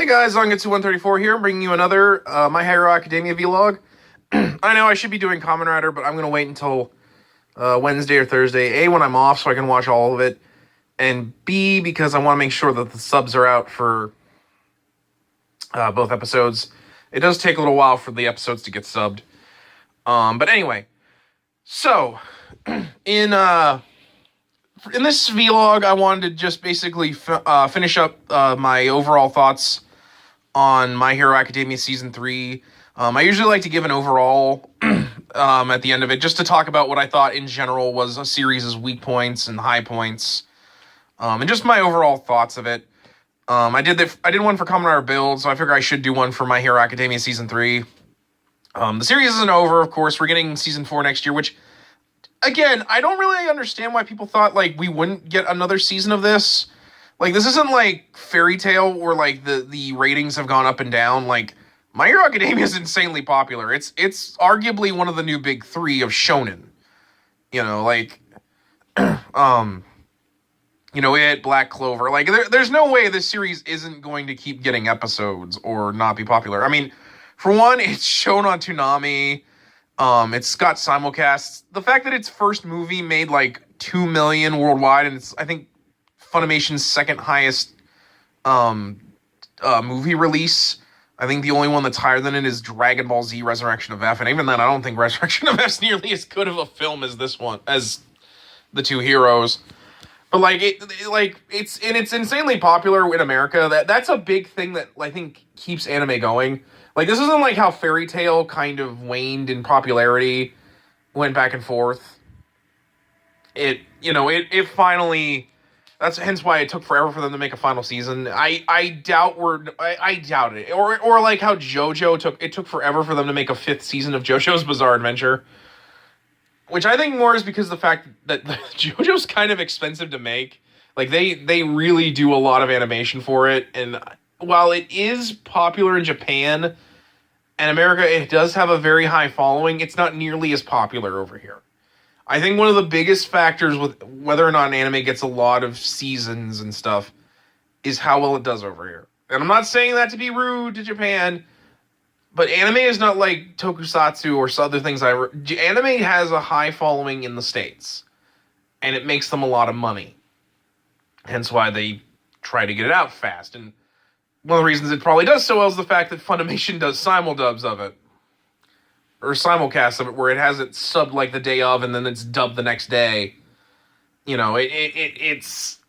guys, Zangetsu 134 here, bringing you another My Hero Academia vlog. I know I should be doing Kamen Rider, but I'm going to wait until Wednesday or Thursday. A, when I'm off so I can watch all of it. And B, because I want to make sure that the subs are out for both episodes. It does take a little while for the episodes to get subbed. But anyway, so in this vlog, I wanted to just basically finish up my overall thoughts on My Hero Academia Season 3. I usually like to give an overall at the end of it, just to talk about what I thought in general was a series' weak points and high points, and just my overall thoughts of it. I did one for Kamen Rider Build, so I figure I should do one for My Hero Academia Season 3. The series isn't over, of course. We're getting Season 4 next year, which, again, I don't really understand why people thought, like, we wouldn't get another season of this. Like, this isn't, like, Fairy Tail, where, like, the ratings have gone up and down. Like, My Hero Academia is insanely popular. It's arguably one of the new big three of shonen. You know, like, Black Clover. Like, there's no way this series isn't going to keep getting episodes or not be popular. I mean, for one, it's shown on Toonami. It's got simulcasts. The fact that its first movie made, like, 2 million worldwide, and it's, I think, Funimation's second highest movie release. I think the only one that's higher than it is Dragon Ball Z Resurrection of F, and even then, I don't think Resurrection of F is nearly as good of a film as this one, as the two heroes. But like it's insanely popular in America. That's a big thing that I think keeps anime going. Like, this isn't like how Fairy Tail kind of waned in popularity, went back and forth. It finally. That's hence why it took forever for them to make a final season. I doubt it. Or like how JoJo took forever for them to make a 5th season of JoJo's Bizarre Adventure. Which I think more is because of the fact that JoJo's kind of expensive to make. Like, they really do a lot of animation for it. And while it is popular in Japan and America, it does have a very high following, it's not nearly as popular over here. I think one of the biggest factors with whether or not an anime gets a lot of seasons and stuff is how well it does over here. And I'm not saying that to be rude to Japan, but anime is not like tokusatsu or other things. Anime has a high following in the States, and it makes them a lot of money. Hence why they try to get it out fast. And one of the reasons it probably does so well is the fact that Funimation does simuldubs of it. Or simulcast of it, where it has it subbed like the day of, and then it's dubbed the next day. You know, it's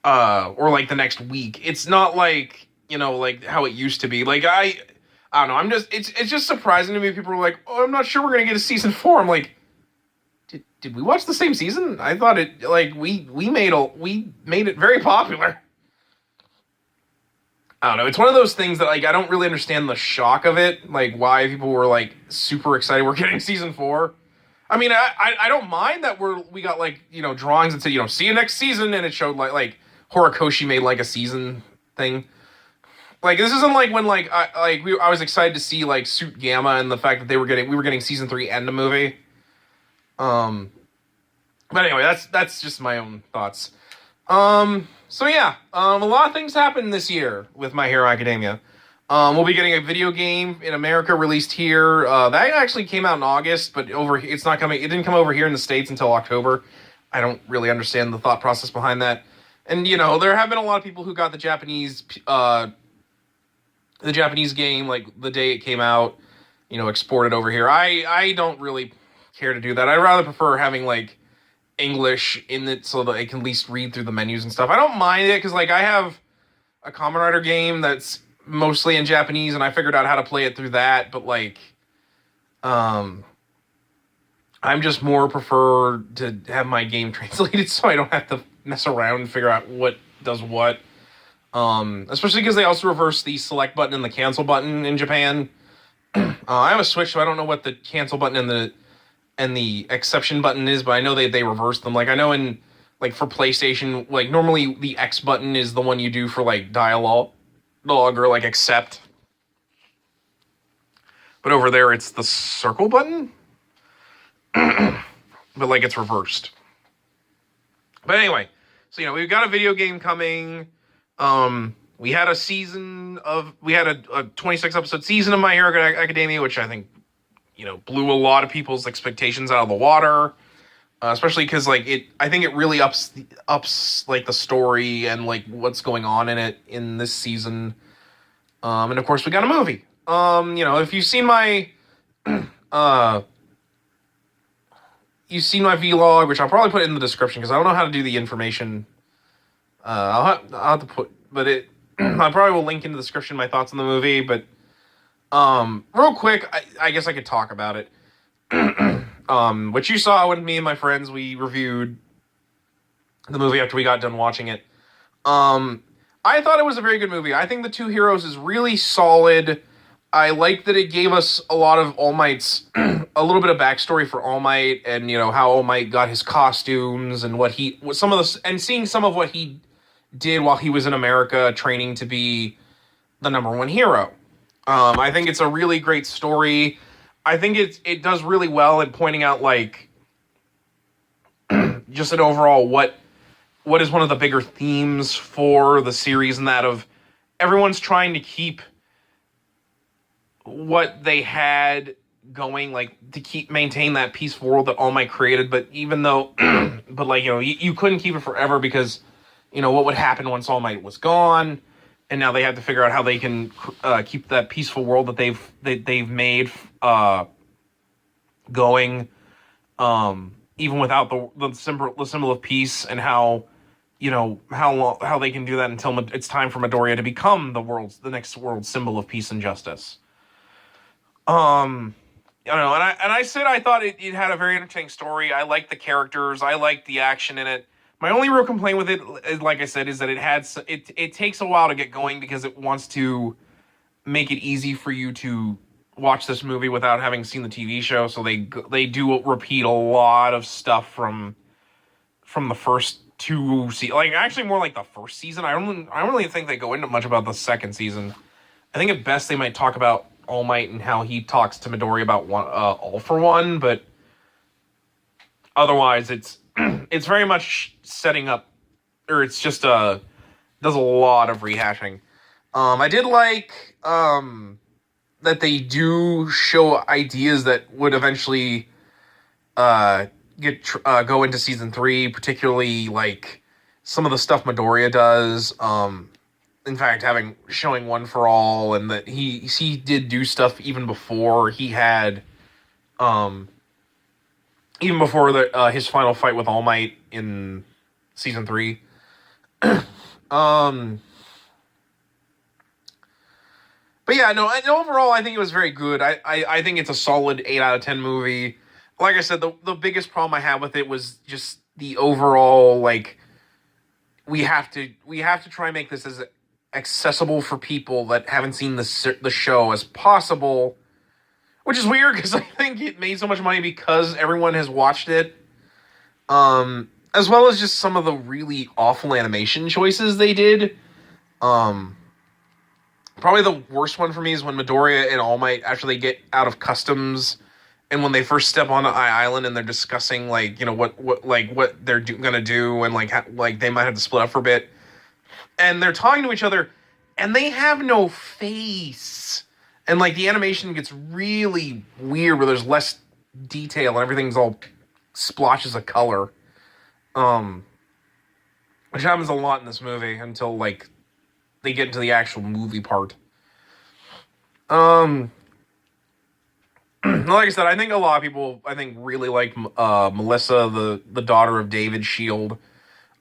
or like the next week. It's not like, like how it used to be. Like, I don't know. It's just surprising to me. People are like, "Oh, I'm not sure we're gonna get a season 4." I'm like, did we watch the same season? I thought it like we made it very popular. I don't know. It's one of those things that, like, I don't really understand the shock of it. Like, why people were, like, super excited we're getting season 4. I mean, I don't mind that we got, like, drawings that say, see you next season, and it showed, like Horikoshi made, like, a season thing. Like, this isn't like when, like, I was excited to see, like, Suit Gamma and the fact that we were getting season 3 and a movie. But anyway, that's just my own thoughts. So yeah, a lot of things happened this year with My Hero Academia. We'll be getting a video game in America released here. That actually came out in August, but it didn't come over here in the States until October. I don't really understand the thought process behind that. And, there have been a lot of people who got the Japanese game, like, the day it came out, exported over here. I don't really care to do that. I'd rather prefer having, like, English in it so that I can at least read through the menus and stuff. I don't mind it because, like, I have a Kamen Rider game that's mostly in Japanese, and I figured out how to play it through that. But, like, I'm just more prefer to have my game translated so I don't have to mess around and figure out what does what. Especially because they also reverse the select button and the cancel button in Japan. I have a Switch, so I don't know what the cancel button and the exception button is, but I know they reverse them. Like, I know in, like, for PlayStation, like, normally the X button is the one you do for, like, dialogue or, like, accept. But over there, it's the circle button? But, like, it's reversed. But anyway, so, we've got a video game coming. we had a 26 episode season of My Hero Academia, which I think, blew a lot of people's expectations out of the water. Especially because I think it really ups like the story and like what's going on in it in this season. And of course we got a movie. If you've seen my vlog, which I'll probably put in the description because I don't know how to do the information. I'll have to put, but I probably will link in the description my thoughts on the movie. But real quick, I guess I could talk about it. What you saw when me and my friends, we reviewed the movie after we got done watching it. I thought it was a very good movie. I think The Two Heroes is really solid. I like that it gave us a lot of All Might's, a little bit of backstory for All Might, and how All Might got his costumes and seeing some of what he did while he was in America training to be the number one hero. I think it's a really great story. I think it does really well at pointing out just an overall what is one of the bigger themes for the series, and that of everyone's trying to keep what they had going, to maintain that peaceful world that All Might created. But even though, you couldn't keep it forever because, what would happen once All Might was gone, and now they have to figure out how they can keep that peaceful world that they've made going, even without the symbol of peace, and how they can do that until it's time for Midoriya to become the next world symbol of peace and justice. And I said I thought it had a very entertaining story. I liked the characters. I liked the action in it. My only real complaint with it, like I said, is that it takes a while to get going because it wants to make it easy for you to watch this movie without having seen the TV show. So they do repeat a lot of stuff from the first two seasons. Actually more like the first season. I don't really think they go into much about the second season. I think at best they might talk about All Might and how he talks to Midori about All for One, but otherwise it's very much setting up, or it's just does a lot of rehashing. I did like that they do show ideas that would eventually go into season 3, particularly some of the stuff Midoriya does. In fact, showing One for All, and that he did do stuff even before he had, even before his final fight with All Might in season 3. But yeah, no, overall, I think it was very good. I think it's a solid 8 out of 10 movie. Like I said, the biggest problem I had with it was just the overall, we have to try and make this as accessible for people that haven't seen the show as possible, which is weird because I think it made so much money because everyone has watched it, as well as just some of the really awful animation choices they did. Probably the worst one for me is when Midoriya and All Might, after they get out of customs, and when they first step onto Island and they're discussing what they're gonna do, and they might have to split up for a bit, and they're talking to each other, and they have no face, and the animation gets really weird where there's less detail and everything's all splotches of color, which happens a lot in this movie until they get into the actual movie part. Like I said, I think a lot of people really like Melissa, the daughter of David Shield.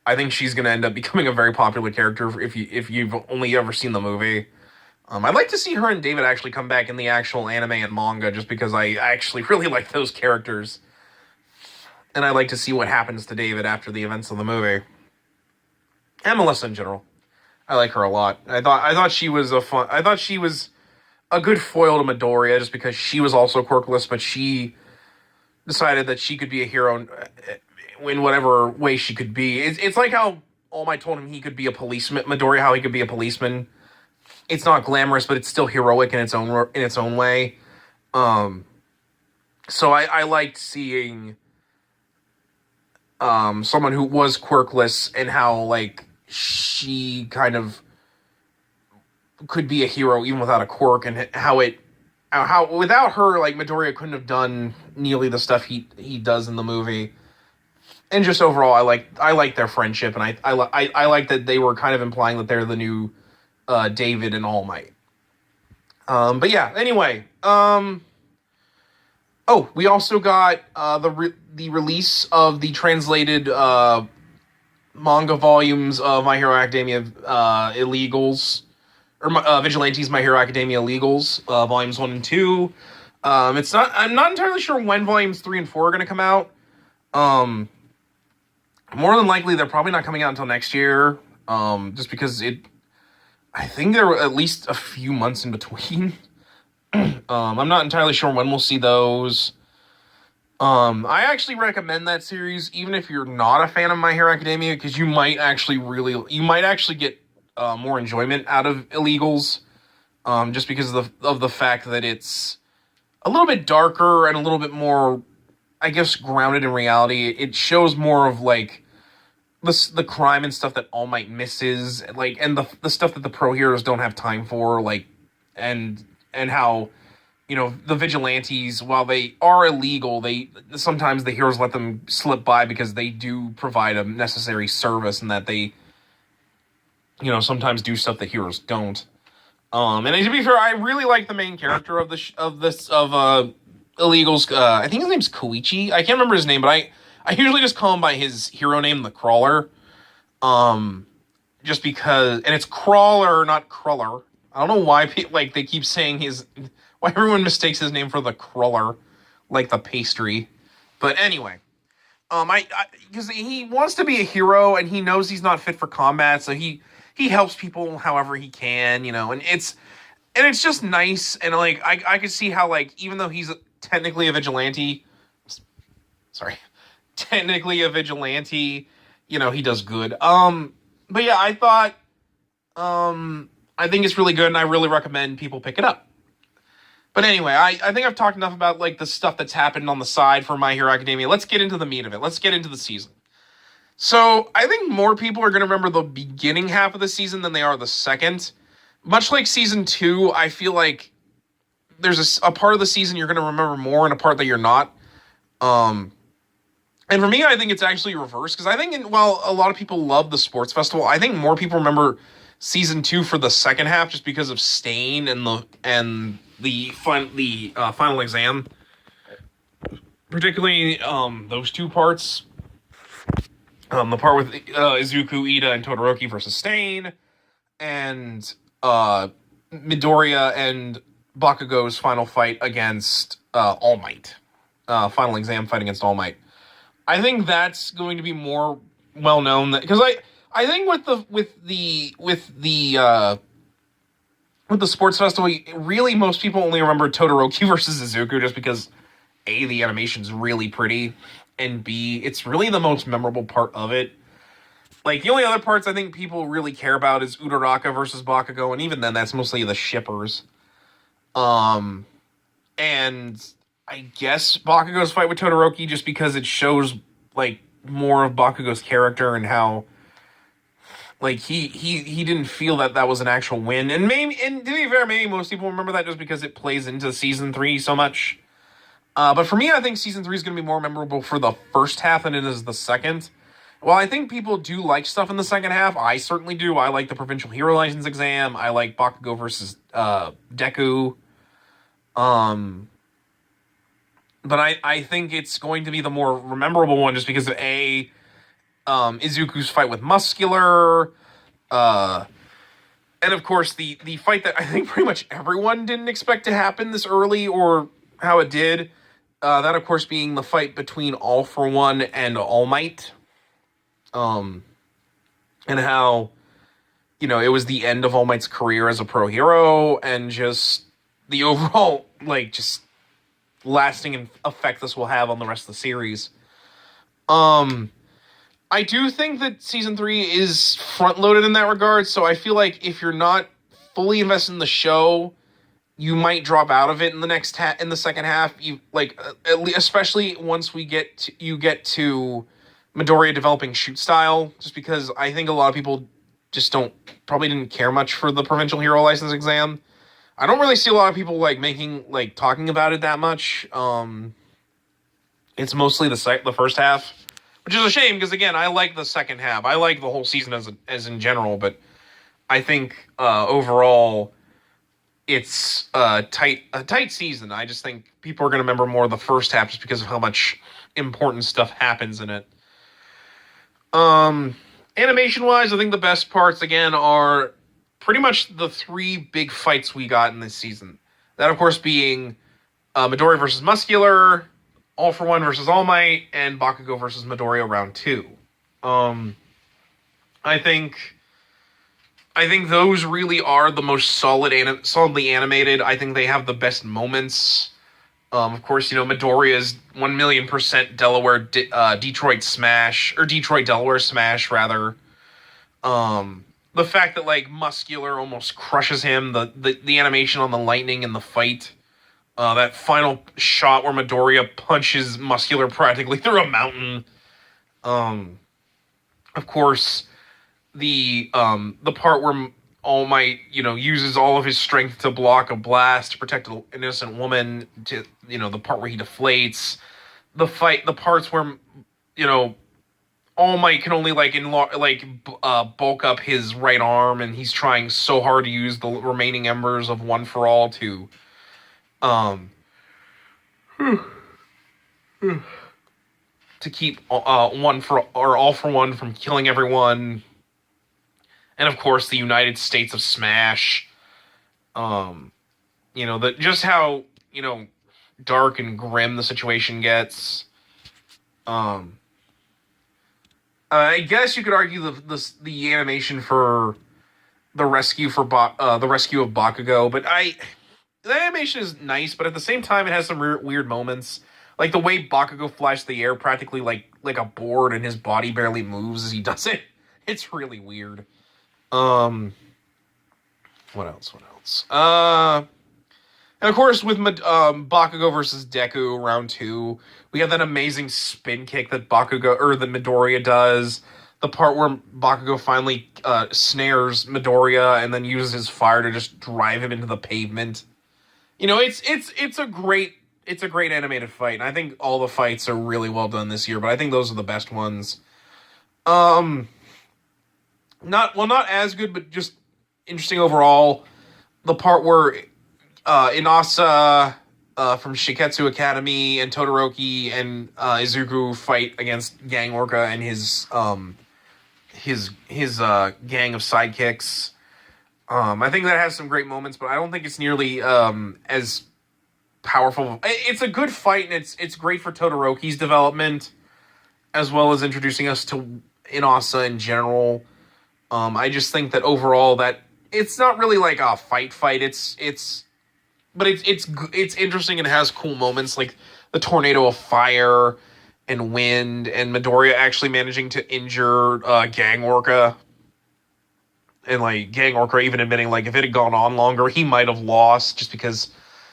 I think she's going to end up becoming a very popular character if you've only ever seen the movie. I'd like to see her and David actually come back in the actual anime and manga, just because I actually really like those characters. And I'd like to see what happens to David after the events of the movie. And Melissa in general. I like her a lot. I thought she was a good foil to Midoriya, just because she was also quirkless, but she decided that she could be a hero in whatever way she could be. It's like how All Might told him he could be a policeman. Midoriya, how he could be a policeman. It's not glamorous, but it's still heroic in its own way. So I liked seeing someone who was quirkless, and how she kind of could be a hero even without a quirk, and how without her, like, Midoriya couldn't have done nearly the stuff he does in the movie. And just overall, I like their friendship, and I like that they were kind of implying that they're the new David and All Might. But yeah, anyway. Oh, we also got the release of the translated manga volumes of My Hero Academia Illegals, or Vigilantes My Hero Academia Illegals, volumes 1 and 2. I'm not entirely sure when volumes 3 and 4 are going to come out. More than likely, they're probably not coming out until next year, just because I think there were at least a few months in between. I'm not entirely sure when we'll see those. I actually recommend that series, even if you're not a fan of My Hero Academia, because you might actually get more enjoyment out of Illegals, just because of the fact that it's a little bit darker and a little bit more, I guess, grounded in reality. It shows more of, like, the crime and stuff that All Might misses, like, and the stuff that the pro heroes don't have time for, like, and how, you know, the vigilantes, while they are illegal, sometimes the heroes let them slip by because they do provide a necessary service, and that they, you know, sometimes do stuff that heroes don't. And to be fair, I really like the main character of Illegals. I think his name's Koichi. I can't remember his name, but I usually just call him by his hero name, the Crawler. Just because, and it's Crawler, not Cruller. I don't know why they keep saying why everyone mistakes his name for the Crawler, like the pastry. But anyway, because he wants to be a hero, and he knows he's not fit for combat, so he helps people however he can, you know, and it's just nice, and, like, I could see how, like, even though he's technically a vigilante, you know, he does good. But yeah, I thought, I think it's really good, and I really recommend people pick it up. But anyway, I think I've talked enough about, like, the stuff that's happened on the side for My Hero Academia. Let's get into the meat of it. Let's get into the season. So, I think more people are going to remember the beginning half of the season than they are the second. Much like Season 2, I feel like there's a part of the season you're going to remember more and a part that you're not. And for me, I think it's actually reversed, because I think while a lot of people love the sports festival, I think more people remember Season 2 for the second half, just because of Stain and the final exam. Particularly those two parts. The part with Izuku, Ida, and Todoroki versus Stain, and Midoriya and Bakugo's final fight against All Might. Final exam fight against All Might. I think that's going to be more well known, because I think with the sports festival, really most people only remember Todoroki versus Izuku, just because A, the animation's really pretty, and B, it's really the most memorable part of it. Like, the only other parts I think people really care about is Uraraka versus Bakugo, and even then, that's mostly the shippers. And I guess Bakugo's fight with Todoroki, just because it shows, like, more of Bakugo's character and how, like, he didn't feel that was an actual win. And to be fair, maybe most people remember that just because it plays into Season 3 so much. But for me, I think Season 3 is going to be more memorable for the first half than it is the second. While I think people do like stuff in the second half, I certainly do. I like the Provincial Hero License exam. I like Bakugo versus Deku. But I think it's going to be the more memorable one, just because of Izuku's fight with Muscular, and of course the fight that I think pretty much everyone didn't expect to happen this early, or how it did. That, of course, being the fight between All For One and All Might. And how, you know, it was the end of All Might's career as a pro hero, and just the overall, like, just lasting effect this will have on the rest of the series. I do think that Season 3 is front-loaded in that regard, so I feel like if you're not fully invested in the show, you might drop out of it in the second half. You especially once you get to Midoriya developing shoot style, just because I think a lot of people just don't probably didn't care much for the provincial hero license exam. I don't really see a lot of people like making like talking about it that much. It's mostly the first half, which is a shame because again, I like the second half. I like the whole season as in general, but I think overall it's a tight season. I just think people are going to remember more of the first half just because of how much important stuff happens in it. Animation wise, I think the best parts again are pretty much the three big fights we got in this season. That of course being Midori versus Muscular, All for One versus All Might, and Bakugo versus Midoriya round 2. Um, I think those really are the most solidly animated. I think they have the best moments. Of course, Midoriya is 1,000,000% Detroit Smash, or Detroit Delaware Smash rather. The fact that like Muscular almost crushes him, the animation on the lightning in the fight, that final shot where Midoriya punches Muscular practically through a mountain. Of course, the part where All Might, uses all of his strength to block a blast to protect an innocent woman. To the part where he deflates, the parts where All Might can only bulk up his right arm, and he's trying so hard to use the remaining embers of One for All to keep All for One from killing everyone. And of course, the United States of Smash. Just how dark and grim the situation gets. I guess you could argue the animation for the rescue of Bakugo, but the animation is nice, but at the same time, it has some weird moments, like the way Bakugo flies through the air practically like a board, and his body barely moves as he does it. It's really weird. What else? And of course, with Bakugo versus Deku round 2, we have that amazing spin kick that Midoriya does. The part where Bakugo finally snares Midoriya and then uses his fire to just drive him into the pavement. It's a great animated fight, and I think all the fights are really well done this year. But I think those are the best ones. Not as good, but just interesting overall. The part where Inasa from Shiketsu Academy and Todoroki and Izuku fight against Gang Orca and his gang of sidekicks. I think that has some great moments, but I don't think it's nearly as powerful. It's a good fight, and it's great for Todoroki's development, as well as introducing us to Inasa in general. I just think that overall that it's not really like a fight. It's interesting and has cool moments like the tornado of fire and wind, and Midoriya actually managing to injure Gang Orca, and like Gang Orca even admitting like if it had gone on longer, he might have lost just because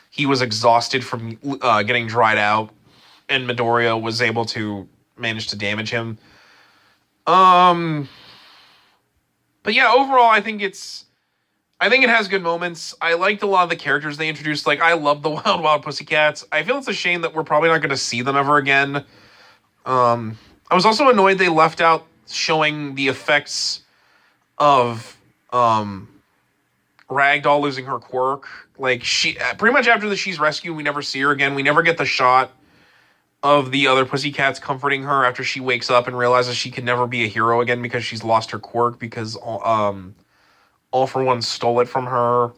he was exhausted from getting dried out, and Midoriya was able to manage to damage him. But yeah, overall, I think it has good moments. I liked a lot of the characters they introduced. Like, I love the Wild Wild Pussycats. I feel it's a shame that we're probably not going to see them ever again. I was also annoyed they left out showing the effects of Ragdoll losing her quirk. Like, she pretty much after she's rescued, we never see her again. We never get the shot of the other Pussycats comforting her after she wakes up and realizes she can never be a hero again because she's lost her quirk because All for One stole it from her.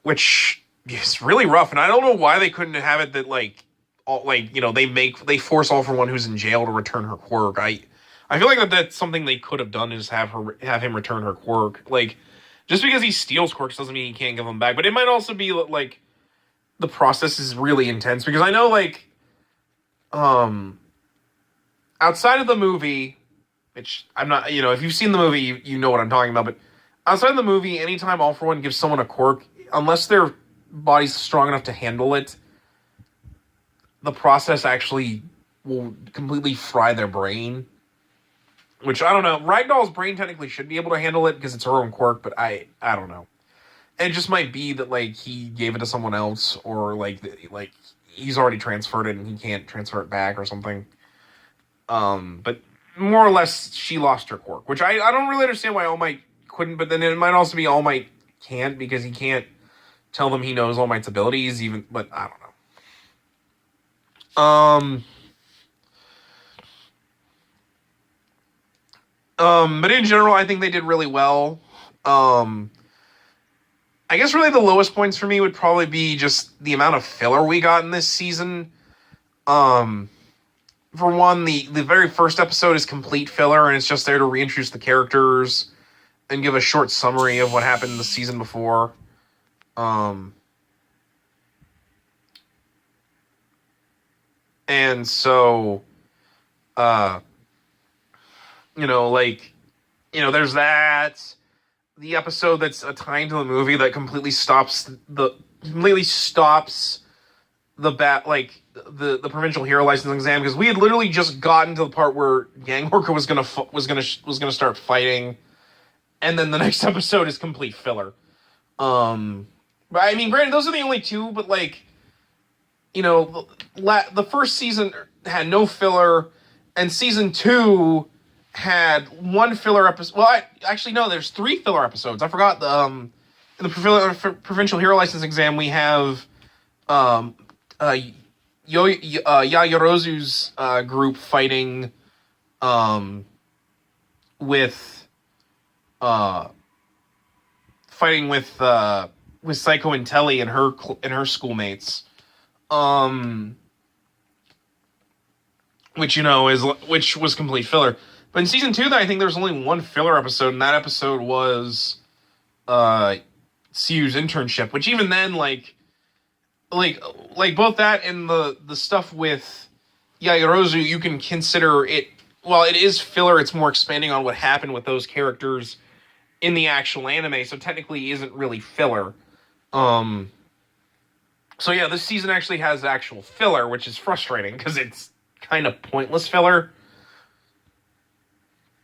Which is really rough, and I don't know why they couldn't have it that they force All for One who's in jail to return her quirk. I feel like that's something they could have done is have him return her quirk. Like, just because he steals quirks doesn't mean he can't give them back. But it might also be like the process is really intense because I know outside of the movie, which I'm not, if you've seen the movie, you know what I'm talking about. But outside of the movie, anytime All for One gives someone a quirk, unless their body's strong enough to handle it, the process actually will completely fry their brain. Which, I don't know. Ragdoll's brain technically should be able to handle it because it's her own quirk, but I don't know. And it just might be that, like, he gave it to someone else, or, like he's already transferred it and he can't transfer it back or something. But more or less, she lost her quirk, which I don't really understand why All Might couldn't, but then it might also be All Might can't because he can't tell them he knows All Might's abilities, even, but I don't know. But in general, I think they did really well. I guess really the lowest points for me would probably be just the amount of filler we got in this season. For one, the very first episode is complete filler, and it's just there to reintroduce the characters and give a short summary of what happened in the season before. And so, there's that. The episode that's a tie to the movie that completely stops the the provincial hero licensing exam, because we had literally just gotten to the part where Gang Orca was gonna start fighting, and then the next episode is complete filler. But I mean, granted, those are the only two, but like, the first season had no filler, and season 2 had one filler episode. Well, actually, no, there's 3 filler episodes. I forgot in the provincial hero license exam we have Yayorozu's group fighting with Psycho and Telly and her schoolmates, which was complete filler. But in season 2, I think there was only one filler episode, and that episode was Siu's internship. Which even then, like both that and the stuff with Yayorozu, you can consider it. Well, it is filler. It's more expanding on what happened with those characters in the actual anime, so technically isn't really filler. So yeah, this season actually has actual filler, which is frustrating because it's kind of pointless filler.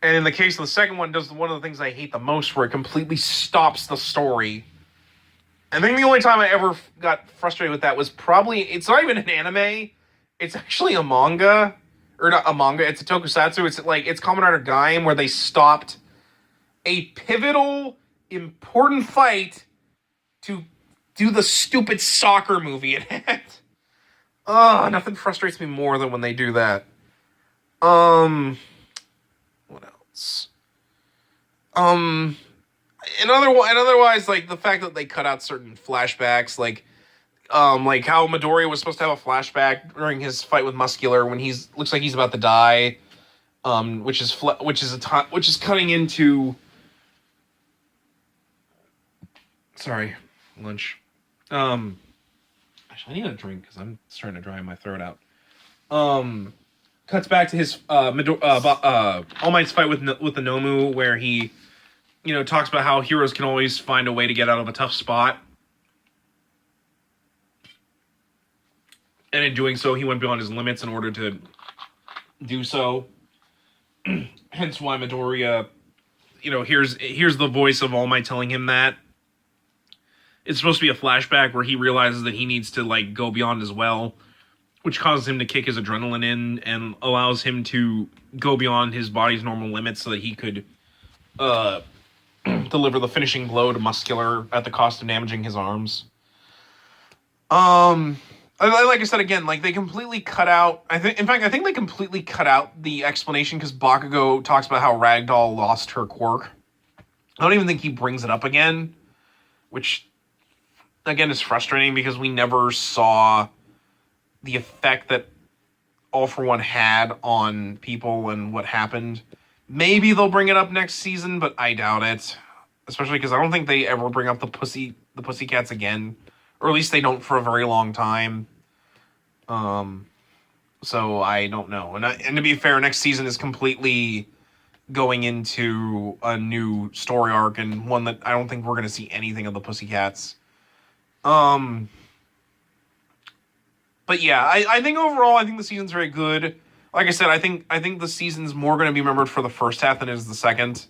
And in the case of the second one, does one of the things I hate the most, where it completely stops the story. I think the only time I ever got frustrated with that was probably, it's not even an anime, it's actually a manga. Or not a manga, it's a tokusatsu. It's Kamen Rider Gaim, where they stopped a pivotal, important fight to do the stupid soccer movie it had. Nothing frustrates me more than when they do that. What else? And otherwise, like, the fact that they cut out certain flashbacks, like how Midoriya was supposed to have a flashback during his fight with Muscular when looks like he's about to die, which is cutting into. Sorry, lunch. Actually, I need a drink because I'm starting to dry my throat out. Cuts back to his All Might's fight with the Nomu, where he, talks about how heroes can always find a way to get out of a tough spot. And in doing so, he went beyond his limits in order to do so. Hence why Midoriya, here's the voice of All Might telling him that. It's supposed to be a flashback where he realizes that he needs to, like, go beyond as well, which causes him to kick his adrenaline in and allows him to go beyond his body's normal limits so that he could deliver the finishing blow to Muscular at the cost of damaging his arms. Like I said again, like, they completely cut out. I think they completely cut out the explanation because Bakugo talks about how Ragdoll lost her quirk. I don't even think he brings it up again, which again is frustrating because we never saw the effect that All For One had on people and what happened. Maybe they'll bring it up next season, but I doubt it. Especially because I don't think they ever bring up the Pussycats again. Or at least they don't for a very long time. So I don't know. And to be fair, next season is completely going into a new story arc, and one that I don't think we're going to see anything of the Pussycats. But yeah, I think overall, I think the season's very good. like I said, I think the season's more going to be remembered for the first half than it is the second.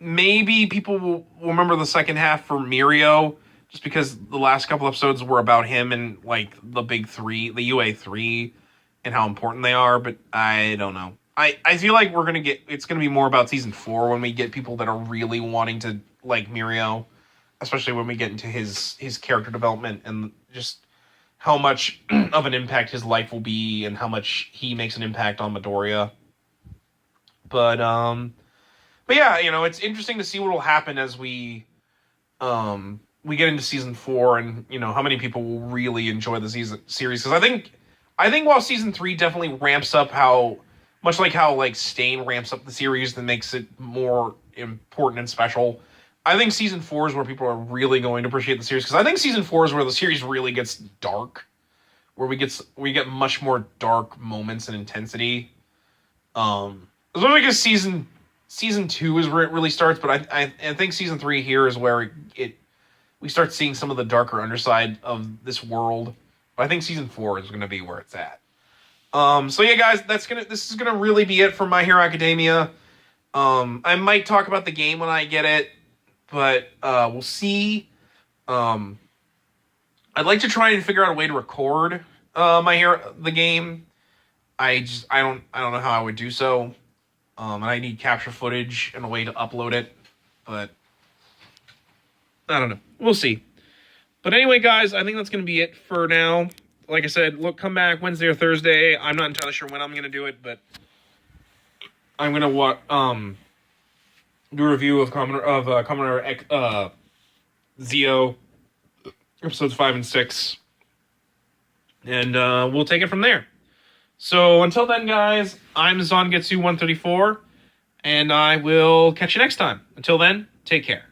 Maybe people will remember the second half for Mirio, just because the last couple episodes were about him and like the big three, the UA3, and how important they are. But I don't know. I feel like it's gonna be more about season 4 when we get people that are really wanting to like Mirio, especially when we get into his character development and just how much of an impact his life will be and how much he makes an impact on Midoriya. But yeah, it's interesting to see what will happen as we get into season 4, and how many people will really enjoy the series. Because I think while season 3 definitely ramps up how much like how like Stain ramps up the series and makes it more important and special. I think season 4 is where people are really going to appreciate the series, because I think season 4 is where the series really gets dark, where we get much more dark moments and intensity. Especially because season 2 is where it really starts, but I think season 3 here is where we start seeing some of the darker underside of this world. But I think season 4 is going to be where it's at. So yeah, guys, this is gonna really be it for My Hero Academia. I might talk about the game when I get it, but we'll see. I'd like to try and figure out a way to record the game. I don't know how I would do so. And I need capture footage and a way to upload it, but I don't know. We'll see. But anyway, guys, I think that's going to be it for now. Like I said, come back Wednesday or Thursday. I'm not entirely sure when I'm going to do it, but I'm going to do a review of Commoner Zio episodes 5 and 6, and we'll take it from there. So until then, guys, I'm Zangetsu 134, and I will catch you next time. Until then, take care.